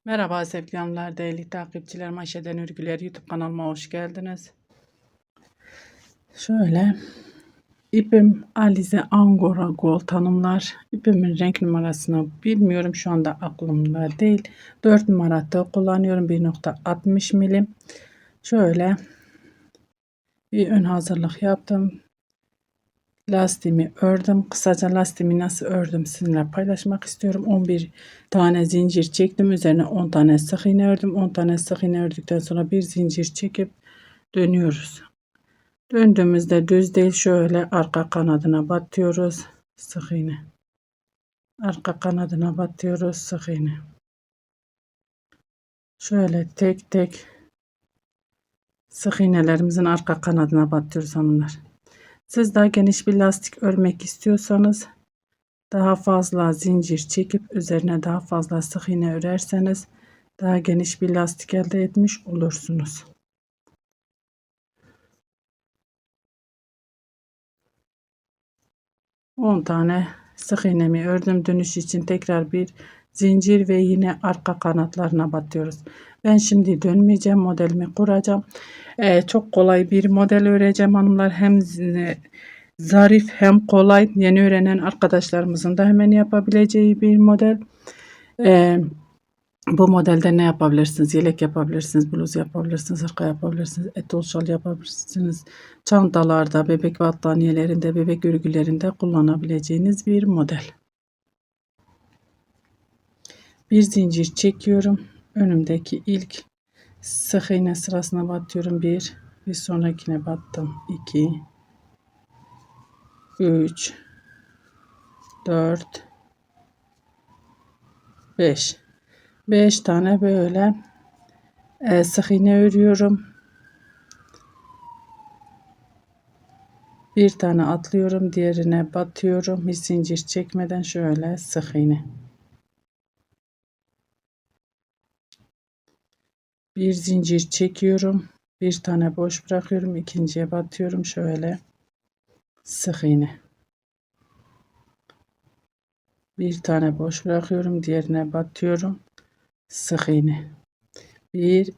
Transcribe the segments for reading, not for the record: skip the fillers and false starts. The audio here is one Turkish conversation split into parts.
Merhaba sevgili hanımlar, değerli takipçilerim, Ayşe'den Örgüler YouTube kanalıma hoş geldiniz. Şöyle ipim Alize Angora Gold hanımlar. İpimin renk numarasını bilmiyorum, şu anda aklımda değil. 4 numara tığ kullanıyorum, 1.60 milim. Şöyle bir ön hazırlık yaptım. Lastiğimi ördüm. Kısaca lastiğimi nasıl ördüm sizinle paylaşmak istiyorum. 11 tane zincir çektim. Üzerine 10 tane sık iğne ördüm. 10 tane sık iğne ördükten sonra bir zincir çekip dönüyoruz. Döndüğümüzde düz değil, şöyle arka kanadına batıyoruz. Sık iğne. Arka kanadına batıyoruz. Sık iğne. Şöyle tek tek sık iğnelerimizin arka kanadına batıyoruz hanımlar. Siz daha geniş bir lastik örmek istiyorsanız daha fazla zincir çekip üzerine daha fazla sık iğne örerseniz daha geniş bir lastik elde etmiş olursunuz. On tane sık iğnemi ördüm. Dönüş için tekrar bir zincir ve yine arka kanatlarına batıyoruz. Ben şimdi dönmeyeceğim, modelimi kuracağım. Çok kolay bir model öreceğim hanımlar. Hem zarif hem kolay, yeni öğrenen arkadaşlarımızın da hemen yapabileceği bir model. Bu modelde ne yapabilirsiniz? Yelek yapabilirsiniz, bluz yapabilirsiniz, hırka yapabilirsiniz, etol şal yapabilirsiniz. Çantalarda, bebek battaniyelerinde, bebek örgülerinde kullanabileceğiniz bir model. Bir zincir çekiyorum. Önümdeki ilk sık iğne sırasına batıyorum. Bir sonrakine battım. 2, 3, 4, 5. 5 tane böyle sık iğne örüyorum. Bir tane atlıyorum, diğerine batıyorum. Hiç zincir çekmeden şöyle sık iğne. Bir zincir çekiyorum. Bir tane boş bırakıyorum. İkinciye batıyorum. Şöyle sık iğne. Bir tane boş bırakıyorum. Diğerine batıyorum. Sık iğne.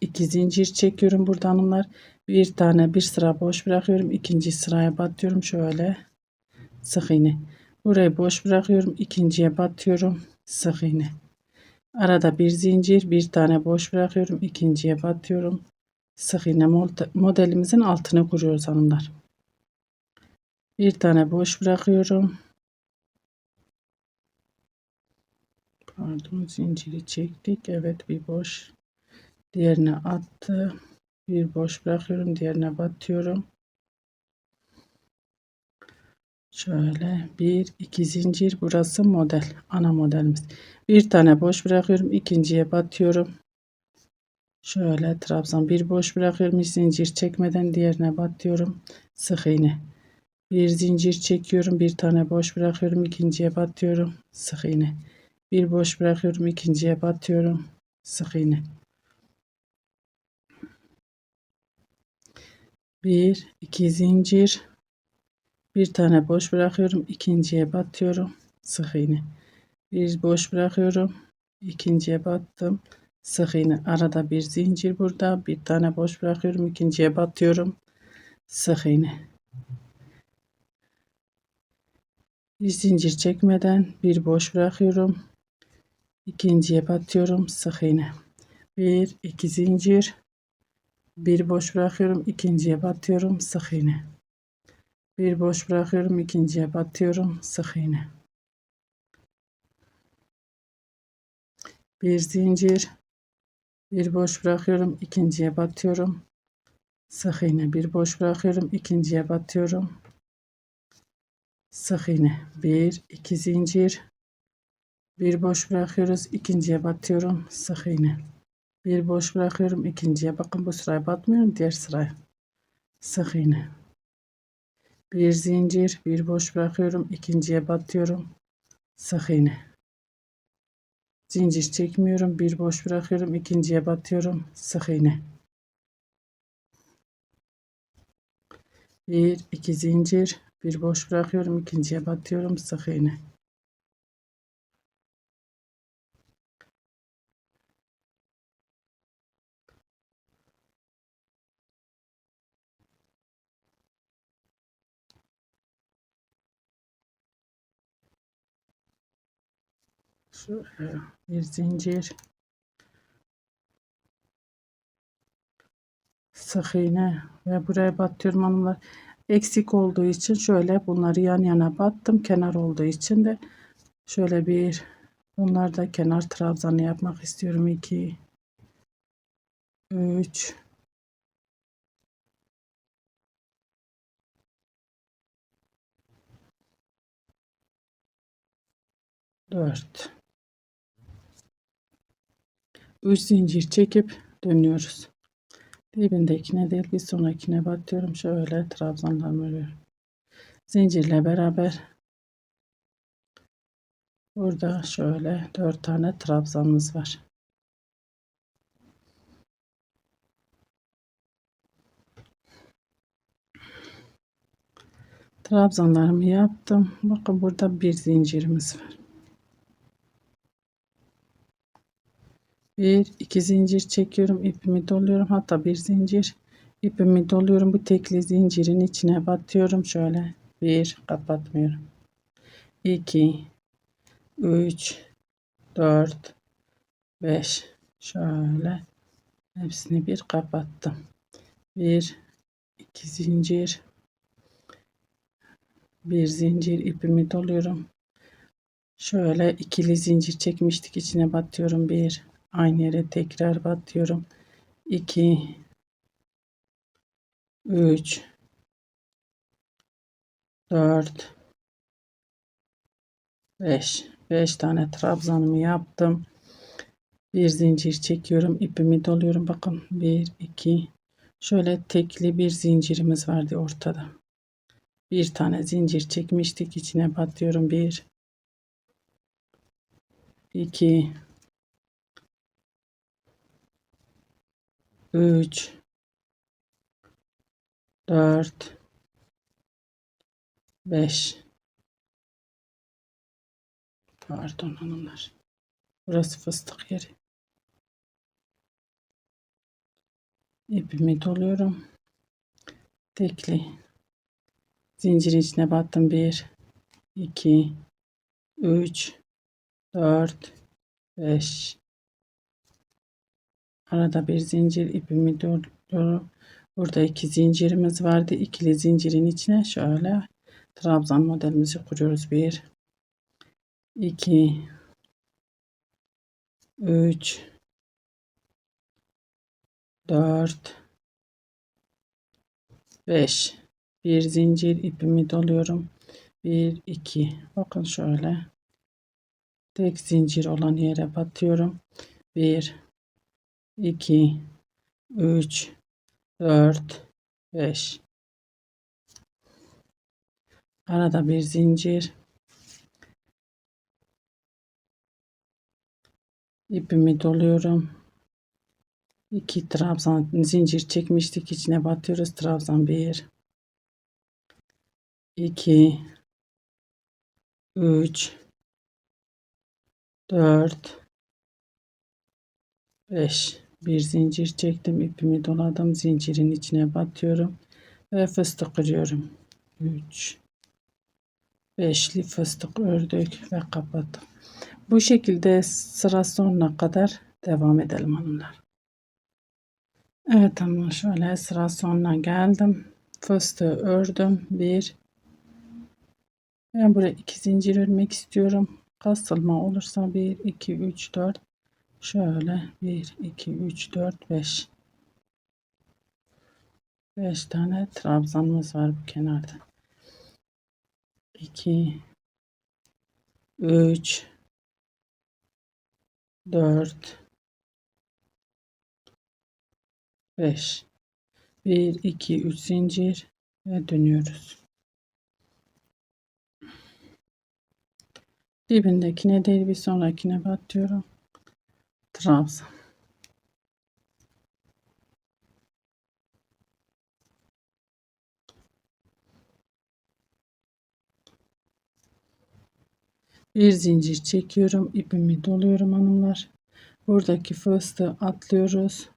İki zincir çekiyorum burada hanımlar. Bir sıra boş bırakıyorum. İkinci sıraya batıyorum. Şöyle sık iğne. Burayı boş bırakıyorum. İkinciye batıyorum. Sık iğne. Arada bir zincir, bir tane boş bırakıyorum. İkinciye batıyorum. Sık iğne modelimizin altını kuruyoruz hanımlar. Bir tane boş bırakıyorum. Pardon, zinciri çektik. Evet, bir boş. Diğerine attı. Bir boş bırakıyorum. Diğerine batıyorum. Şöyle iki zincir, burası model, ana modelimiz. Bir tane boş bırakıyorum. İkinciye batıyorum. Şöyle trabzan, bir boş bırakıyorum. Hiç zincir çekmeden diğerine batıyorum. Sık iğne. Bir zincir çekiyorum. Bir tane boş bırakıyorum. İkinciye batıyorum. Sık iğne. Bir boş bırakıyorum. İkinciye batıyorum. Sık iğne. İki zincir. Bir tane boş bırakıyorum. İkinciye batıyorum. Sık iğne. Bir boş bırakıyorum. İkinciye battım. Sık iğne. Arada bir zincir burada. Bir tane boş bırakıyorum. İkinciye batıyorum. Sık iğne. Bir zincir çekmeden bir boş bırakıyorum. İkinciye batıyorum. Sık iğne. İki zincir. Bir boş bırakıyorum. İkinciye batıyorum. Sık iğne. Bir boş bırakıyorum. İkinciye batıyorum. Sık iğne. Bir zincir. Bir boş bırakıyorum. İkinciye batıyorum. Sık iğne. Bir boş bırakıyorum. İkinciye batıyorum. Sık iğne. İki zincir. Bir boş bırakıyoruz. İkinciye batıyorum. Sık iğne. Bir boş bırakıyorum. İkinciye, bakın bu sıraya batmıyorum. Diğer sıraya. Sık iğne. Bir zincir. Bir boş bırakıyorum. İkinciye batıyorum. Sık iğne. Zincir çekmiyorum. Bir boş bırakıyorum. İkinciye batıyorum. Sık iğne. İki zincir. Bir boş bırakıyorum. İkinciye batıyorum. Sık iğne. Şöyle bir zincir, sık iğne ve buraya batıyorum hanımlar. Eksik olduğu için şöyle bunları yan yana battım. Kenar olduğu için de şöyle bir, bunlar da kenar trabzanı yapmak istiyorum. 2 3 4 3 zincir çekip dönüyoruz. Dibindekine değil bir sonrakine batıyorum. Şöyle trabzanlarımı örüyorum. Zincirle beraber burada şöyle 4 tane trabzanımız var. Trabzanlarımı yaptım. Bakın burada bir zincirimiz var. Bir iki zincir çekiyorum, ipimi doluyorum, hatta bir zincir ipimi doluyorum, bu tekli zincirin içine batıyorum. Şöyle bir, kapatmıyorum, 2 3 4 5, şöyle hepsini bir kapattım. Bir iki zincir, bir zincir, ipimi doluyorum. Şöyle ikili zincir çekmiştik, içine batıyorum. Bir, aynı yere tekrar batıyorum. 2 3 4 5 tane trabzanımı yaptım. Bir zincir çekiyorum, ipimi doluyorum. Bakın 1 2, şöyle tekli bir zincirimiz vardı ortada. Bir tane zincir çekmiştik, içine batıyorum. 1 2 3 4 5, pardon hanımlar, burası fıstık yeri. İpimi doluyorum, tekli zincirin içine battım. 1 2 3 4 5, arada bir zincir, ipimi doluyorum. Burada iki zincirimiz vardı. İkili zincirin içine şöyle trabzan modelimizi kuruyoruz. 1 2 3 4 5, bir zincir, ipimi doluyorum. 1 2, bakın şöyle tek zincir olan yere batıyorum. 1 2 3 4 5, arada bir zincir, ipimi doluyorum. 2 trabzan zincir çekmiştik, içine batıyoruz. Trabzan 1 2 3 4 5, bir zincir çektim, ipimi doladım, zincirin içine batıyorum ve fıstık örüyorum. 3 5'li fıstık ördük ve kapattık. Bu şekilde sıra sonuna kadar devam edelim hanımlar. Evet hanımlar, şöyle sıra sonuna geldim. Fıstığı ördüm. Ben buraya 2 zincir örmek istiyorum. Kasılma olursa 1 2 3 4, şöyle 1 2 3 4 5 tane trabzanımız var bu kenarda. 2 3 4 5, 1 2 3 zincir ve dönüyoruz. Dibindekine değil bir sonrakine batıyorum. Trabzan. Bir zincir çekiyorum, ipimi doluyorum hanımlar. Buradaki fıstığı atlıyoruz.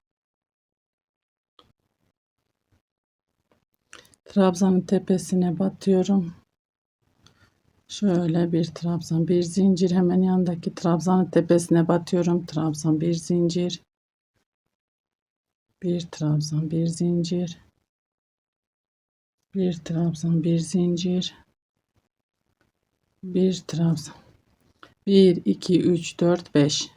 Trabzanın tepesine batıyorum. Şöyle bir trabzan, bir zincir, hemen yanındaki trabzanın tepesine batıyorum. Trabzan, bir zincir, bir trabzan, bir zincir, bir trabzan, bir zincir, bir trabzan. 1 2 3 4 5.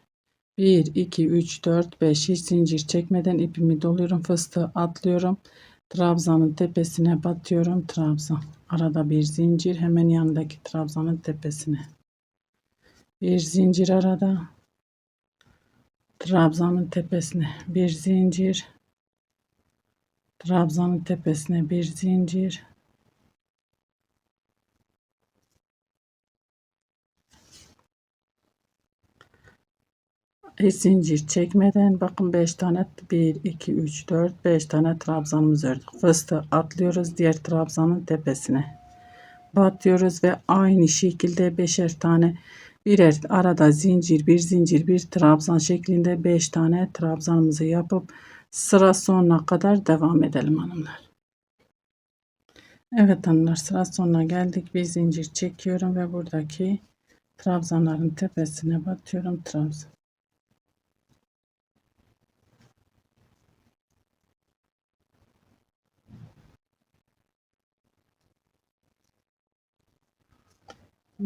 1 2 3 4 5, hiç zincir çekmeden ipimi doluyorum, fıstığı atlıyorum, trabzanın tepesine batıyorum. Trabzan, arada bir zincir, hemen yanındaki trabzanın tepesine bir zincir, arada trabzanın tepesine bir zincir, trabzanın tepesine bir zincir, hiç zincir çekmeden, bakın 5 tane, 1 2 3 4 5 tane trabzanımızı ördük. Fıstığı atlıyoruz, diğer trabzanın tepesine batıyoruz ve aynı şekilde beşer tane, birer arada zincir, bir zincir, bir trabzan şeklinde 5 tane trabzanımızı yapıp sıra sonuna kadar devam edelim hanımlar. Evet hanımlar, sıra sonuna geldik. Bir zincir çekiyorum ve buradaki trabzanların tepesine batıyorum. Trabzan,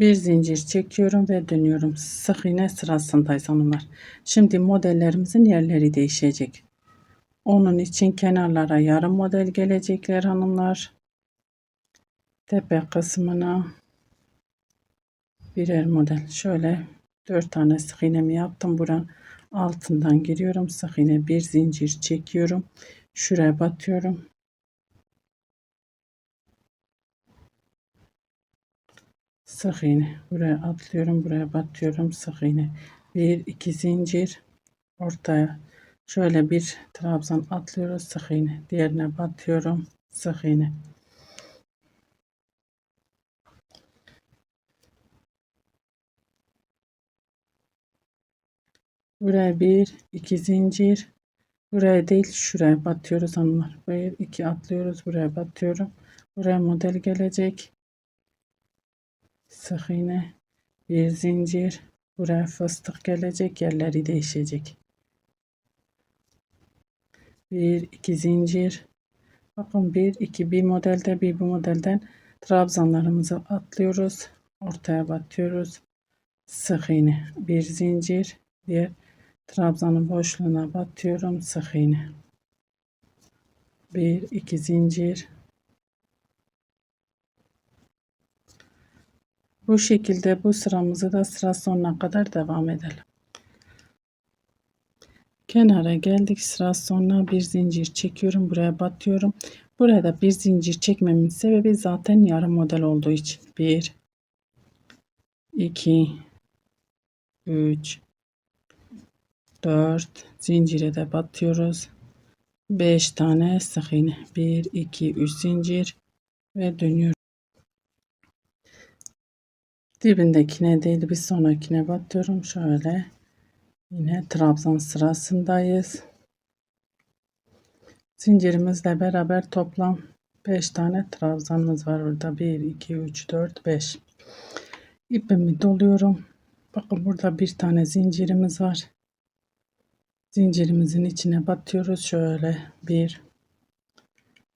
bir zincir çekiyorum ve dönüyorum. Sık iğne sırasındayız hanımlar. Şimdi modellerimizin yerleri değişecek. Onun için kenarlara yarım model gelecekler hanımlar. Tepe kısmına birer model. Şöyle 4 tane sık iğnemi yaptım. Buranın altından giriyorum. Sık iğne, bir zincir çekiyorum. Şuraya batıyorum. Sık iğne. Buraya atlıyorum. Buraya batıyorum. Sık iğne. 1 2 zincir. Ortaya şöyle bir trabzan atlıyoruz. Sık iğne. Diğerine batıyorum. Sık iğne. Buraya 1 2 zincir. Buraya değil, şuraya batıyoruz hanımlar. Bir iki atlıyoruz, buraya batıyorum. Buraya model gelecek. Sık iğne, bir zincir. Buraya fıstık gelecek, yerleri değişecek. Bir iki zincir. Bakın bir iki, bir modelde, bir bu modelden trabzanlarımızı atlıyoruz. Ortaya batıyoruz. Sık iğne, bir zincir. Diğer trabzanın boşluğuna batıyorum. Sık iğne. Bir iki zincir. Bu şekilde bu sıramızı da sıra sonuna kadar devam edelim. Kenara geldik, sıra sonuna bir zincir çekiyorum, buraya batıyorum. Burada bir zincir çekmemin sebebi zaten yarım model olduğu için. 1 2 3 4 zincire de batıyoruz. 5 tane sık iğne, 1 2 3 zincir ve dönüyorum. Dibindekine değil, bir sonrakine batıyorum. Şöyle yine trabzan sırasındayız. Zincirimizle beraber toplam 5 tane trabzanımız var burada. 1 2 3 4 5. İpimi doluyorum. Bakın burada bir tane zincirimiz var. Zincirimizin içine batıyoruz. Şöyle bir,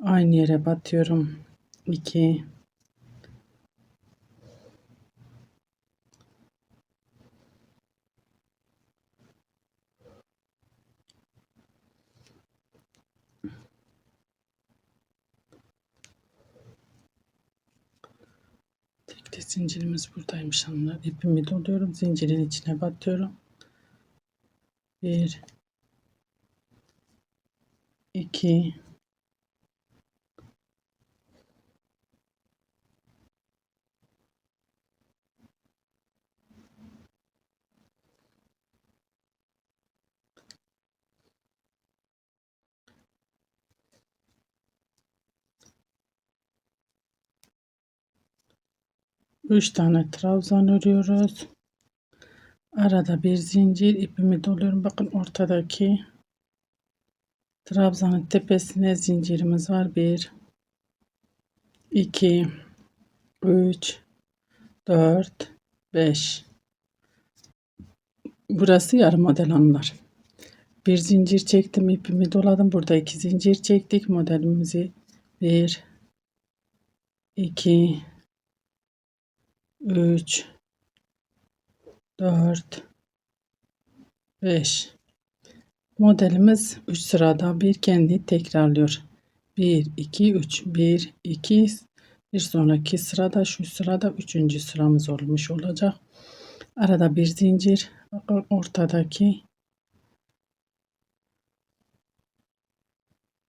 aynı yere batıyorum. 2, tek zincirimiz buradaymış hanımlar. İpimi doluyorum. Zincirin içine batıyorum. 1 2 3 tane trabzan örüyoruz. Arada bir zincir, ipimi doluyorum. Bakın ortadaki trabzanın tepesine zincirimiz var. 1 2 3 4, 5. Burası yarım model hanımlar. Bir zincir çektim, ipimi doladım. Burada 2 zincir çektik. Modelimizi 1, 2, 3, 4, 5. Modelimiz 3 sırada bir kendi tekrarlıyor. 1, 2, 3. 1, 2. Bir sonraki sırada şu sırada 3. sıramız olmuş olacak. Arada bir zincir. Bakın ortadaki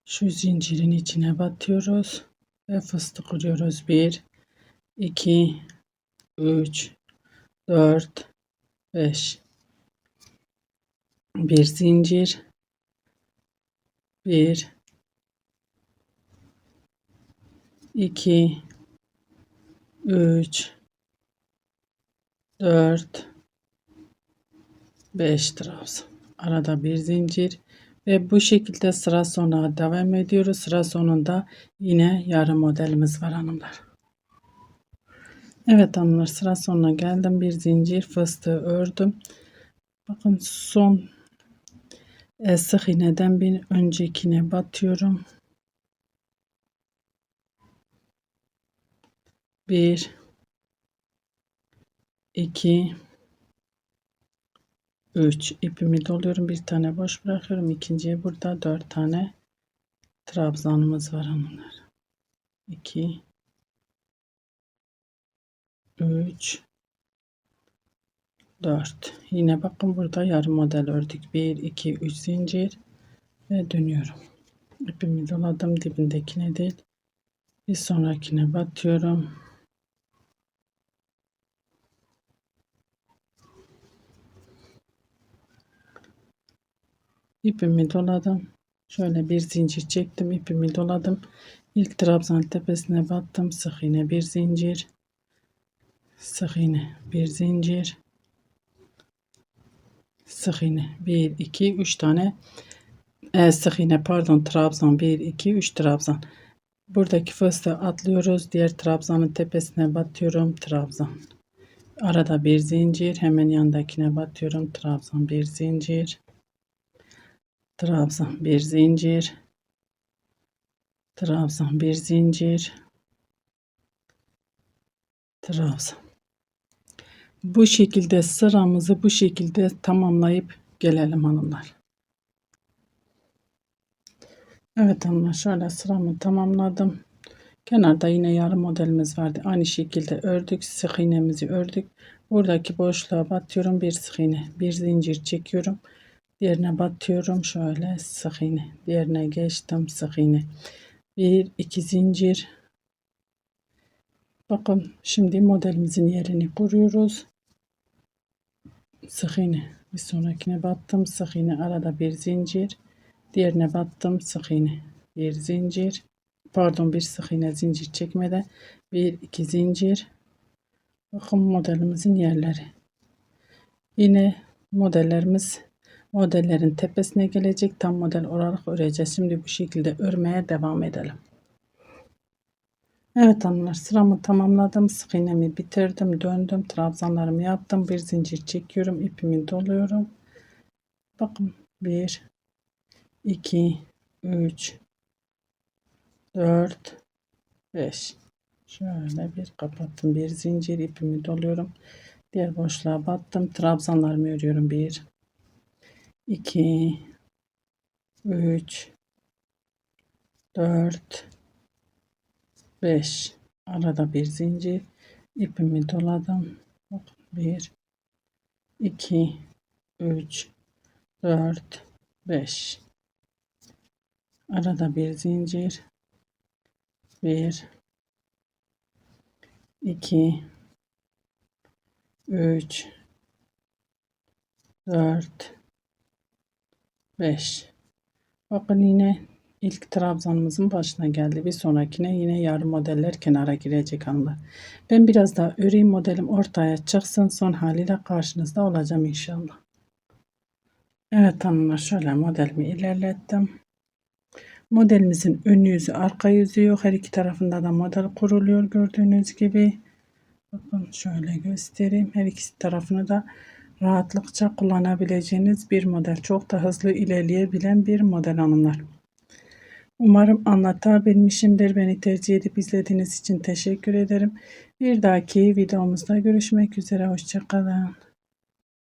şu zincirin içine batıyoruz ve fıstık örüyoruz. 1, 2, 3, 4, 5. Bir zincir. 1, 2, 3, 4, 5 trabzan. Arada bir zincir ve bu şekilde sıra sonuna devam ediyoruz. Sıra sonunda yine yarım modelimiz var hanımlar. Evet hanımlar, sıra sonuna geldim. Bir zincir fıstığı ördüm. Bakın son sık iğneden bir öncekine batıyorum. 1, 2, 3. ipimi doluyorum. Bir tane boş bırakıyorum. İkinciye burada 4 tane trabzanımız var hanımlar. 2, 3, 4. Yine bakın burada yarım model ördük. 1, 2, 3 zincir ve dönüyorum. İpimi doladım. Dibindekine değil, bir sonrakine batıyorum. İpimi doladım. Şöyle bir zincir çektim. İpimi doladım. İlk trabzan tepesine battım. Sık iğne bir zincir. Sık iğne bir zincir. Sık iğne 1, 2, 3 tane sık iğne, pardon, trabzan 1, 2, 3 trabzan. Buradaki fıstığı atlıyoruz. Diğer trabzanın tepesine batıyorum. Trabzan. Arada bir zincir. Hemen yandakine batıyorum. Trabzan bir zincir. Trabzan bir zincir. Trabzan bir zincir. Trabzan. Bu şekilde sıramızı bu şekilde tamamlayıp gelelim hanımlar. Evet hanımlar, şöyle sıramı tamamladım. Kenarda yine yarım modelimiz vardı. Aynı şekilde ördük. Sık iğnemizi ördük. Buradaki boşluğa batıyorum. Bir sık iğne. Bir zincir çekiyorum. Diğerine batıyorum. Şöyle sık iğne. Diğerine geçtim. Sık iğne. 1, 2 zincir. Bakın şimdi modelimizin yerini kuruyoruz. Sık iğne. Bir sonrakine battım. Sık iğne. Arada bir zincir. Diğerine battım. Sık iğne. Bir zincir. Pardon, bir sık iğne, zincir çekmeden 1, 2 zincir. Bakın modelimizin yerleri. Yine modellerin tepesine gelecek. Tam model olarak öreceğiz. Şimdi bu şekilde örmeye devam edelim. Evet hanımlar, sıramı tamamladım. Sık iğnemi bitirdim. Döndüm. Trabzanlarımı yaptım. Bir zincir çekiyorum. İpimi doluyorum. Bakın 1, 2, 3, 4, 5. Şöyle bir kapattım. Bir zincir, ipimi doluyorum. Diğer boşluğa battım. Trabzanlarımı örüyorum. 1, 2, 3, 4, 5. Arada bir zincir. İpimi doladım. 1, 2, 3, 4, 5. Arada bir zincir. 1, 2, 3, 4, 5. Bakın yine ilk trabzanımızın başına geldi. Bir sonrakine yine yarım modeller kenara girecek hanımlar. Ben biraz daha öreyim, modelim ortaya çıksın. Son haliyle karşınızda olacağım inşallah. Evet hanımlar, şöyle modelimi ilerlettim. Modelimizin ön yüzü arka yüzü yok. Her iki tarafında da model kuruluyor gördüğünüz gibi. Bakın şöyle göstereyim. Her ikisi tarafını da rahatlıkça kullanabileceğiniz bir model. Çok da hızlı ilerleyebilen bir model hanımlar. Umarım anlatabilmişimdir. Beni tercih edip izlediğiniz için teşekkür ederim. Bir dahaki videomuzda görüşmek üzere. Hoşça kalın.